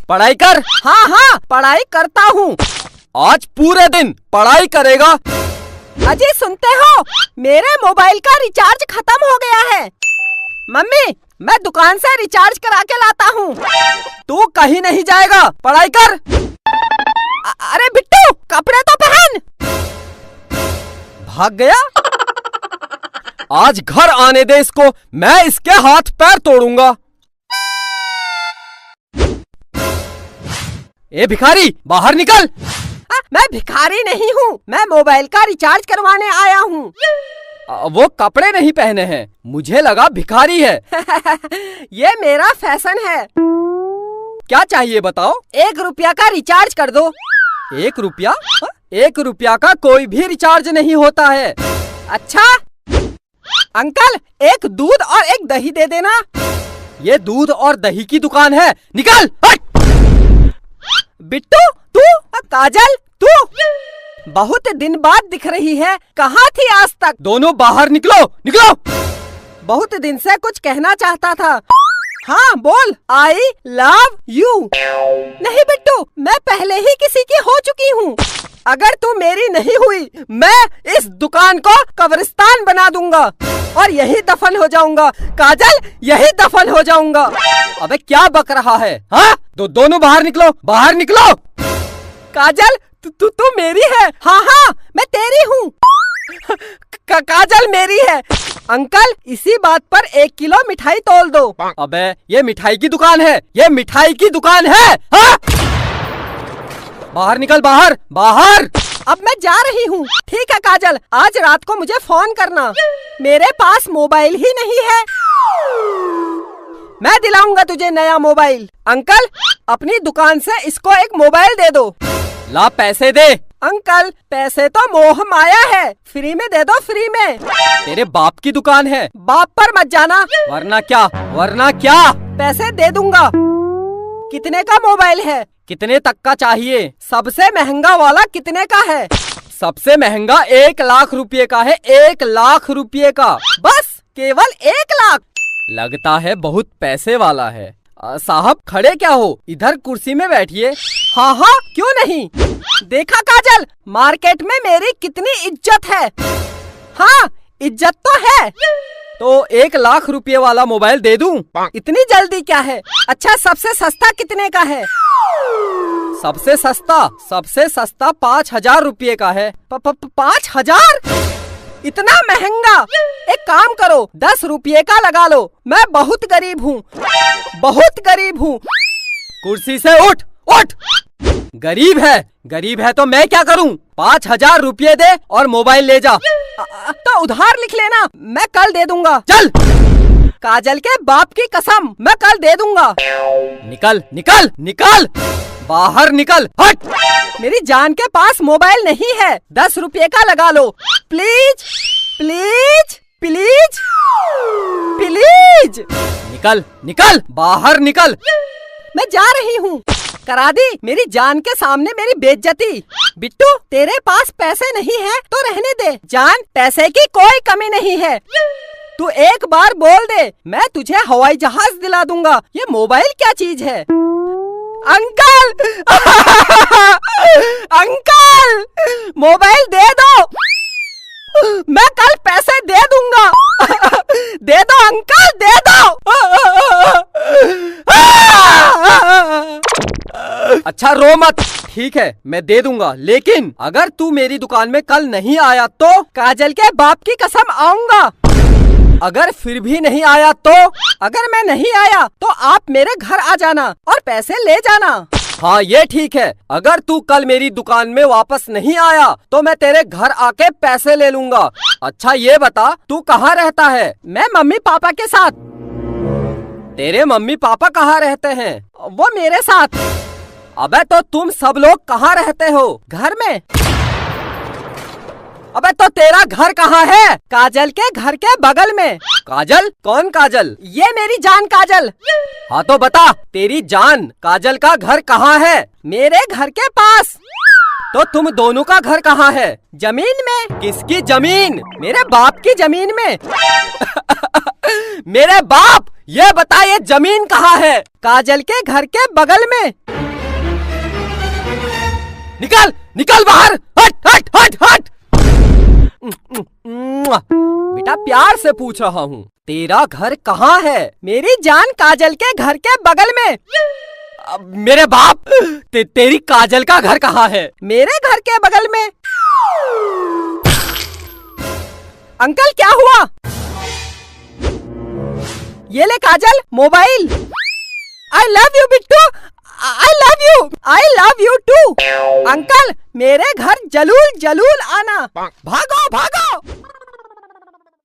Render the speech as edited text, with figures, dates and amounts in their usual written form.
पढ़ाई कर। हाँ हाँ पढ़ाई करता हूँ। आज पूरे दिन पढ़ाई करेगा। अजी सुनते हो, मेरे मोबाइल का रिचार्ज खत्म हो गया है। मम्मी मैं दुकान से रिचार्ज करा के लाता हूँ। तू कहीं नहीं जाएगा, पढ़ाई कर। अरे बिट्टू कपड़े तो पहन। भाग गया। आज घर आने दे इसको, मैं इसके हाथ पैर तोड़ूंगा। ए भिखारी बाहर निकल। मैं भिखारी नहीं हूँ, मैं मोबाइल का रिचार्ज करवाने आया हूँ। वो कपड़े नहीं पहने हैं, मुझे लगा भिखारी है। ये मेरा फैशन है। क्या चाहिए बताओ? 1 रुपया का रिचार्ज कर दो। 1 रुपया? 1 रुपया का कोई भी रिचार्ज नहीं होता है। अच्छा अंकल, एक दूध और एक दही दे देना। ये दूध और दही की दुकान है, निकल। बिट्टू तू, काजल तू बहुत दिन बाद दिख रही है, कहाँ थी आज तक? दोनों बाहर निकलो, निकलो। बहुत दिन से कुछ कहना चाहता था। हाँ बोल। आई लव यू। नहीं बिट्टू, मैं पहले ही किसी की हो चुकी हूँ। अगर तू मेरी नहीं हुई, मैं इस दुकान को कब्रिस्तान बना दूंगा और यही दफन हो जाऊंगा। काजल यही दफन हो जाऊंगा। अबे क्या बक रहा है? हाँ दोनों बाहर निकलो, बाहर निकलो। काजल तू मेरी है। हाँ हाँ मैं तेरी हूँ। काजल मेरी है। अंकल इसी बात पर 1 किलो मिठाई तोल दो। अबे ये मिठाई की दुकान है, ये मिठाई की दुकान है। हाँ? बाहर निकल, बाहर बाहर। अब मैं जा रही हूँ। ठीक है काजल, आज रात को मुझे फोन करना। मेरे पास मोबाइल ही नहीं है। मैं दिलाऊंगा तुझे नया मोबाइल। अंकल अपनी दुकान से इसको एक मोबाइल दे दो। ला पैसे दे। अंकल पैसे तो मोह माया है, फ्री में दे दो, फ्री में। तेरे बाप की दुकान है, बाप पर मत जाना। वरना क्या, वरना क्या? पैसे दे दूंगा। कितने का मोबाइल है? कितने तक का चाहिए? सबसे महंगा वाला कितने का है? सबसे महंगा 1 लाख रुपए का है, 1 लाख रुपए का। बस केवल 1 लाख? लगता है बहुत पैसे वाला है। साहब खड़े क्या हो, इधर कुर्सी में बैठिए। हाँ हाँ क्यों नहीं। देखा काजल, मार्केट में मेरी कितनी इज्जत है। हाँ इज्जत तो है। तो 1 लाख रुपए वाला मोबाइल दे दूं? इतनी जल्दी क्या है? अच्छा सबसे सस्ता कितने का है? सबसे सस्ता 5,000 रुपए का है। 5,000? इतना महंगा? एक काम करो 10 रुपये का लगा लो। मैं बहुत गरीब हूँ, बहुत गरीब हूँ। कुर्सी से उठ, उठ। गरीब है तो मैं क्या करूँ? 5,000 रुपये दे और मोबाइल ले जा। तो उधार लिख लेना, मैं कल दे दूंगा। चल। काजल के बाप की कसम, मैं कल दे दूंगा। निकल निकल निकल, बाहर निकल, हट। मेरी जान के पास मोबाइल नहीं है, 10 रुपये का लगा लो। Please please please please. निकल निकल, बाहर निकल। मैं जा रही हूँ। करा दी मेरी जान के सामने मेरी बेइज्जती। बिट्टू तेरे पास पैसे नहीं है तो रहने दे। जान पैसे की कोई कमी नहीं है, तू एक बार बोल दे, मैं तुझे हवाई जहाज दिला दूंगा। ये मोबाइल क्या चीज है? अंकल अंकल मोबाइल दे दो, मैं कल पैसे दे दूंगा। दे दो अंकल, दे दो। अच्छा रो मत, ठीक है मैं दे दूंगा, लेकिन अगर तू मेरी दुकान में कल नहीं आया तो? काजल के बाप की कसम आऊंगा। अगर फिर भी नहीं आया तो? अगर मैं नहीं आया तो आप मेरे घर आ जाना और पैसे ले जाना। हाँ ये ठीक है, अगर तू कल मेरी दुकान में वापस नहीं आया तो मैं तेरे घर आके पैसे ले लूंगा। अच्छा ये बता तू कहाँ रहता है? मैं मम्मी पापा के साथ। तेरे मम्मी पापा कहाँ रहते हैं? वो मेरे साथ। अबे तो तुम सब लोग कहाँ रहते हो? घर में। अबे तो तेरा घर कहाँ है? काजल के घर के बगल में। काजल? कौन काजल? ये मेरी जान काजल। हाँ तो बता, तेरी जान काजल का घर कहाँ है? मेरे घर के पास। तो तुम दोनों का घर कहाँ है? जमीन में। किसकी जमीन? मेरे बाप की जमीन में। मेरे बाप ये बता ये जमीन कहाँ है? काजल के घर के बगल में। निकल निकल बाहर, हट हट हट हट। बेटा प्यार से पूछ रहा हूँ, तेरा घर कहाँ है? मेरी जान काजल के घर के बगल में। मेरे बाप, तेरी काजल का घर कहाँ है? मेरे घर के बगल में। अंकल क्या हुआ? ये ले Kajal, mobile. I love you Bittu, I love you, I love you too. Uncle मेरे घर जलूल जलूल आना। भागो भागो।